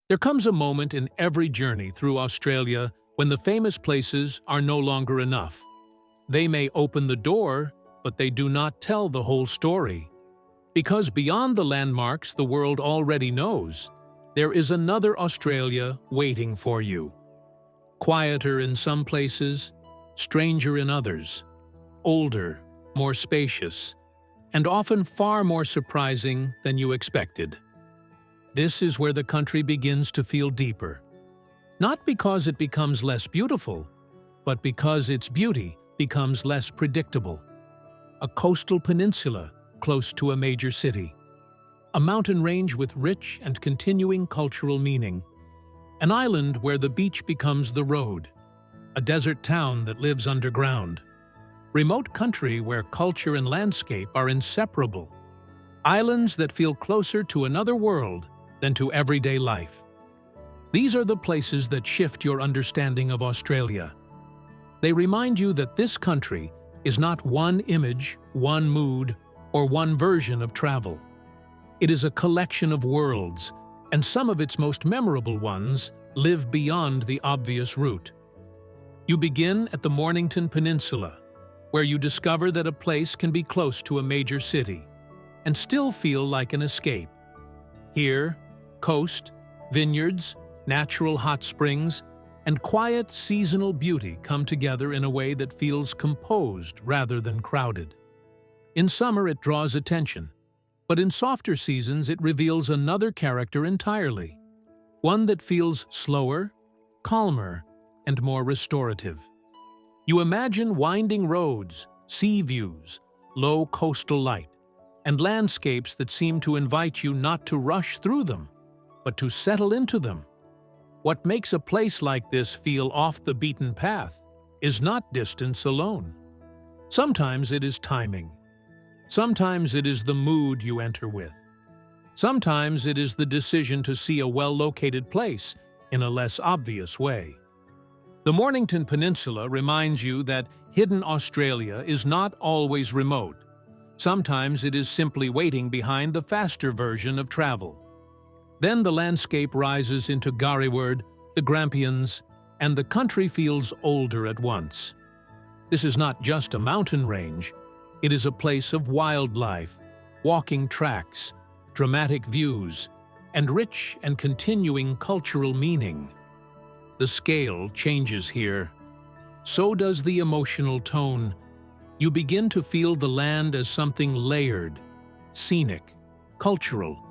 There comes a moment in every journey through Australia when the famous places are no longer enough. They may open the door, but they do not tell the whole story. Because beyond the landmarks the world already knows, there is another Australia waiting for you. Quieter in some places, stranger in others, older, more spacious, and often far more surprising than you expected. This is where the country begins to feel deeper. Not because it becomes less beautiful, but because its beauty becomes less predictable. A coastal peninsula close to a major city. A mountain range with rich and continuing cultural meaning. An island where the beach becomes the road. A desert town that lives underground. Remote country where culture and landscape are inseparable. Islands that feel closer to another world than to everyday life. These are the places that shift your understanding of Australia. They remind you that this country is not one image, one mood, or one version of travel. It is a collection of worlds, and some of its most memorable ones live beyond the obvious route. You begin at the Mornington Peninsula, where you discover that a place can be close to a major city and still feel like an escape. Here, coast, vineyards, natural hot springs, and quiet seasonal beauty come together in a way that feels composed rather than crowded. In summer it draws attention, but in softer seasons it reveals another character entirely, one that feels slower, calmer, and more restorative. You imagine winding roads, sea views, low coastal light, and landscapes that seem to invite you not to rush through them, but to settle into them. What makes a place like this feel off the beaten path is not distance alone. Sometimes it is timing. Sometimes it is the mood you enter with. Sometimes it is the decision to see a well-located place in a less obvious way. The Mornington Peninsula reminds you that hidden Australia is not always remote. Sometimes it is simply waiting behind the faster version of travel. Then the landscape rises into Gariwerd, the Grampians, and the country feels older at once. This is not just a mountain range. It is a place of wildlife, walking tracks, dramatic views, and rich and continuing cultural meaning. The scale changes here. So does the emotional tone. You begin to feel the land as something layered, scenic, cultural,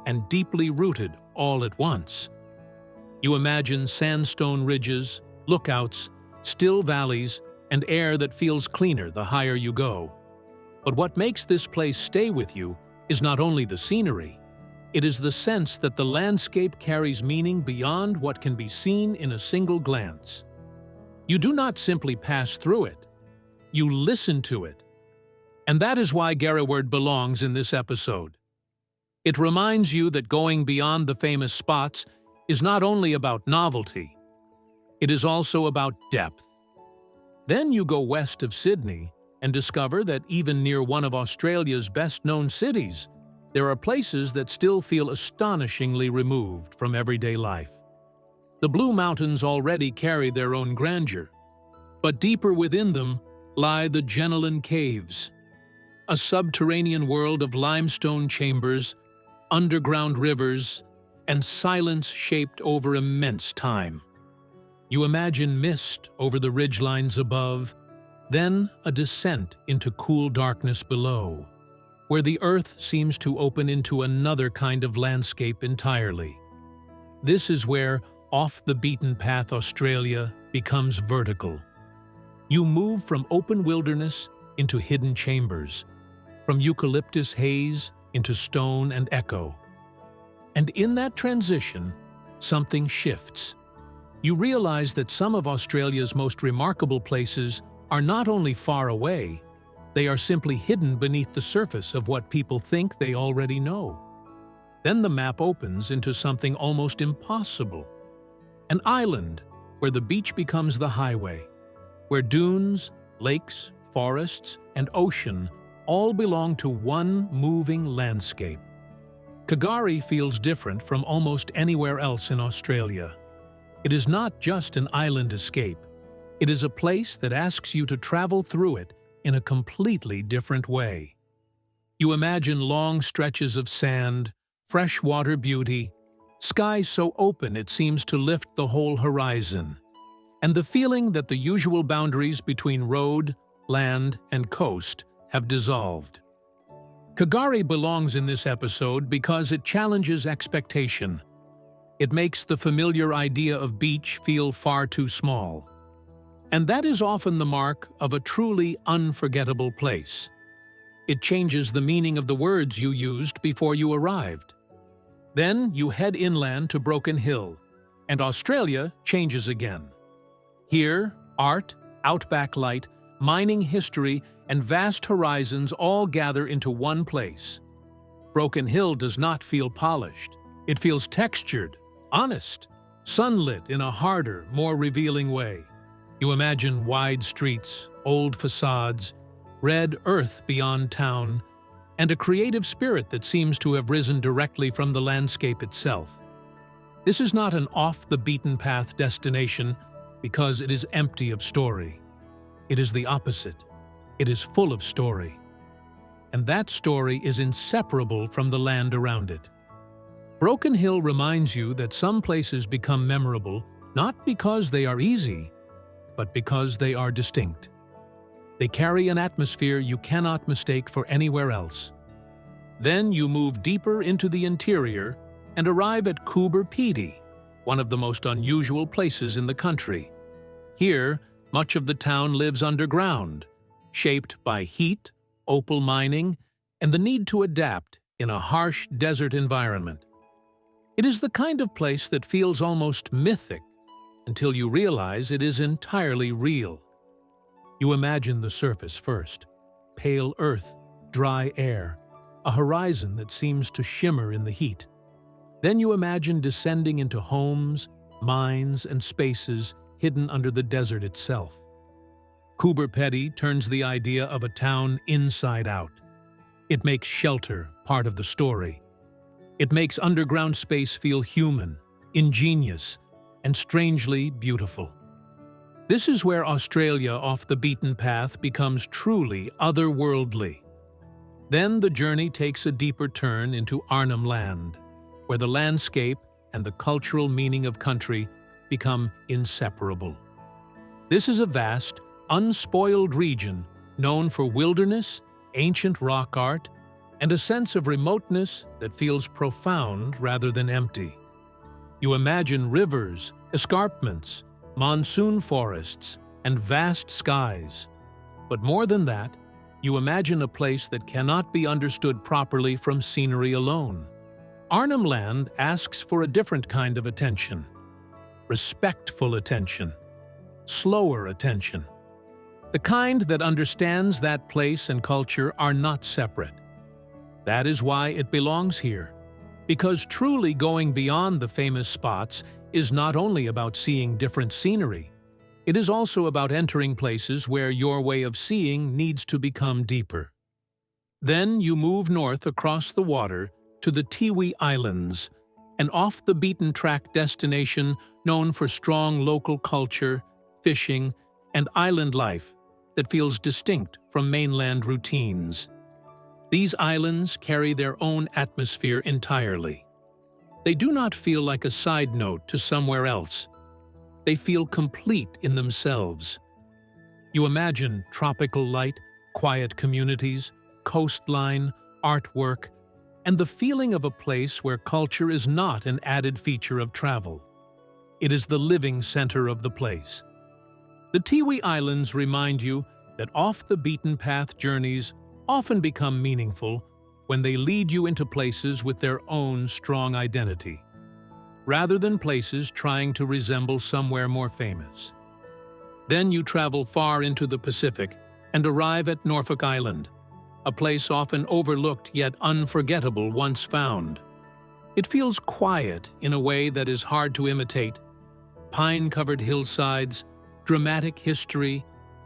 and deeply rooted all at once. You imagine sandstone ridges, lookouts, still valleys, and air that feels cleaner the higher you go. But what makes this place stay with you is not only the scenery, it is the sense that the landscape carries meaning beyond what can be seen in a single glance. You do not simply pass through it, you listen to it. And that is why Gariwerd belongs in this episode. It reminds you that going beyond the famous spots is not only about novelty, it is also about depth. Then you go west of Sydney and discover that even near one of Australia's best-known cities, there are places that still feel astonishingly removed from everyday life. The Blue Mountains already carry their own grandeur, but deeper within them lie the Jenolan Caves, a subterranean world of limestone chambers, underground rivers, and silence shaped over immense time. You imagine mist over the ridgelines above, then a descent into cool darkness below, where the earth seems to open into another kind of landscape entirely. This is where off-the-beaten-path Australia becomes vertical. You move from open wilderness into hidden chambers, from eucalyptus haze into stone and echo. And in that transition, something shifts. You realize that some of Australia's most remarkable places are not only far away, they are simply hidden beneath the surface of what people think they already know. Then the map opens into something almost impossible. An island where the beach becomes the highway, where dunes, lakes, forests, and ocean all belong to one moving landscape. Kagari feels different from almost anywhere else in Australia. It is not just an island escape. It is a place that asks you to travel through it in a completely different way. You imagine long stretches of sand, freshwater beauty, sky so open it seems to lift the whole horizon, and the feeling that the usual boundaries between road, land, and coast have dissolved. Kagari belongs in this episode because it challenges expectation. It makes the familiar idea of beach feel far too small. And that is often the mark of a truly unforgettable place. It changes the meaning of the words you used before you arrived. Then you head inland to Broken Hill, and Australia changes again. Here, art, outback light, mining history, and vast horizons all gather into one place. Broken Hill does not feel polished. It feels textured, honest, sunlit in a harder, more revealing way. You imagine wide streets, old facades, red earth beyond town, and a creative spirit that seems to have risen directly from the landscape itself. This is not an off-the-beaten-path destination because it is empty of story. It is the opposite. It is full of story. And that story is inseparable from the land around it. Broken Hill reminds you that some places become memorable not because they are easy, but because they are distinct. They carry an atmosphere you cannot mistake for anywhere else. Then you move deeper into the interior and arrive at Coober Pedy, one of the most unusual places in the country. Here, much of the town lives underground, shaped by heat, opal mining, and the need to adapt in a harsh desert environment. It is the kind of place that feels almost mythic until you realize it is entirely real. You imagine the surface first: pale earth, dry air, a horizon that seems to shimmer in the heat. Then you imagine descending into homes, mines, and spaces hidden under the desert itself. Coober Pedy turns the idea of a town inside out. It makes shelter part of the story. It makes underground space feel human, ingenious, and strangely beautiful. This is where Australia off the beaten path becomes truly otherworldly. Then the journey takes a deeper turn into Arnhem Land, where the landscape and the cultural meaning of country become inseparable. This is a vast, unspoiled region known for wilderness, ancient rock art, and a sense of remoteness that feels profound rather than empty. You imagine rivers, escarpments, monsoon forests, and vast skies. But more than that, you imagine a place that cannot be understood properly from scenery alone. Arnhem Land asks for a different kind of attention. Respectful attention. Slower attention. The kind that understands that place and culture are not separate. That is why it belongs here. Because truly going beyond the famous spots is not only about seeing different scenery, it is also about entering places where your way of seeing needs to become deeper. Then you move north across the water to the Tiwi Islands, an off-the-beaten-track destination known for strong local culture, fishing, and island life that feels distinct from mainland routines. These islands carry their own atmosphere entirely. They do not feel like a side note to somewhere else. They feel complete in themselves. You imagine tropical light, quiet communities, coastline, artwork, and the feeling of a place where culture is not an added feature of travel. It is the living center of the place. The Tiwi Islands remind you that off-the-beaten-path journeys often become meaningful when they lead you into places with their own strong identity, rather than places trying to resemble somewhere more famous. Then you travel far into the Pacific and arrive at Norfolk Island, a place often overlooked yet unforgettable once found. It feels quiet in a way that is hard to imitate. Pine-covered hillsides, dramatic history,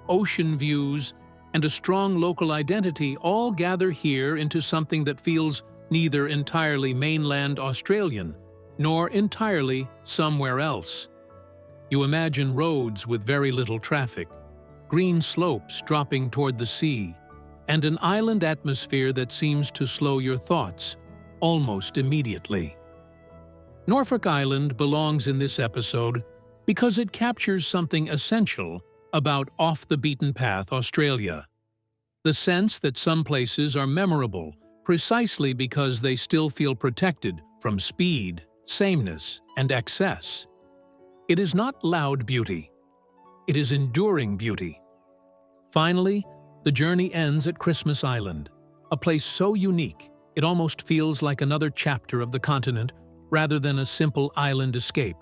ocean views, and a strong local identity all gather here into something that feels neither entirely mainland Australian, nor entirely somewhere else. You imagine roads with very little traffic, green slopes dropping toward the sea, and an island atmosphere that seems to slow your thoughts almost immediately. Norfolk Island belongs in this episode because it captures something essential about off-the-beaten-path Australia. The sense that some places are memorable precisely because they still feel protected from speed, sameness, and excess. It is not loud beauty. It is enduring beauty. Finally, the journey ends at Christmas Island, a place so unique it almost feels like another chapter of the continent rather than a simple island escape.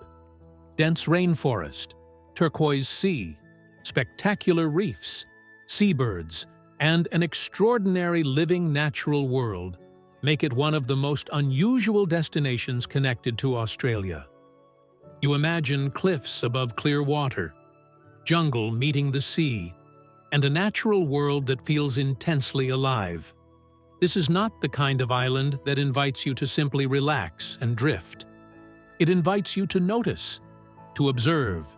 Dense rainforest, turquoise sea, spectacular reefs, seabirds, and an extraordinary living natural world make it one of the most unusual destinations connected to Australia. You imagine cliffs above clear water, jungle meeting the sea, and a natural world that feels intensely alive. This is not the kind of island that invites you to simply relax and drift. It invites you to notice, to observe,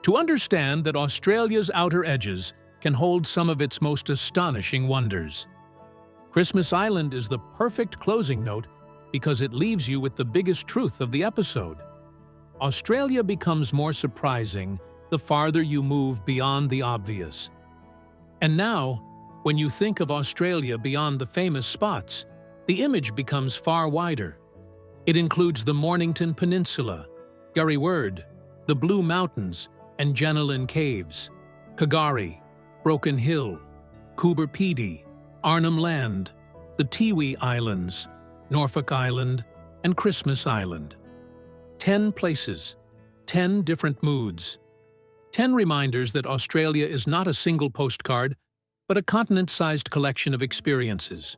to understand that Australia's outer edges can hold some of its most astonishing wonders. Christmas Island is the perfect closing note because it leaves you with the biggest truth of the episode. Australia becomes more surprising the farther you move beyond the obvious. And now, when you think of Australia beyond the famous spots, the image becomes far wider. It includes the Mornington Peninsula, Gariwerd, the Blue Mountains and Jenelin Caves, Kagari, Broken Hill, Coober Pedy, Arnhem Land, the Tiwi Islands, Norfolk Island, and Christmas Island. 10 places, 10 different moods, 10 reminders that Australia is not a single postcard, but a continent-sized collection of experiences.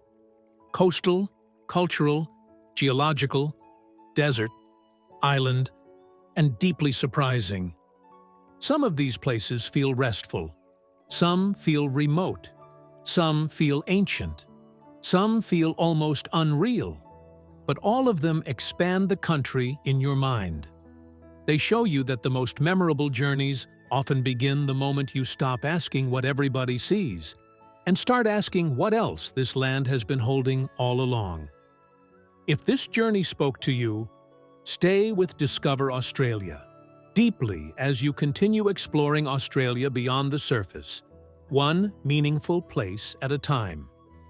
Coastal, cultural, geological, desert, island, and deeply surprising. Some of these places feel restful. Some feel remote. Some feel ancient. Some feel almost unreal. But all of them expand the country in your mind. They show you that the most memorable journeys often begin the moment you stop asking what everybody sees and start asking what else this land has been holding all along. If this journey spoke to you, stay with Discover Australia deeply as you continue exploring Australia beyond the surface, one meaningful place at a time.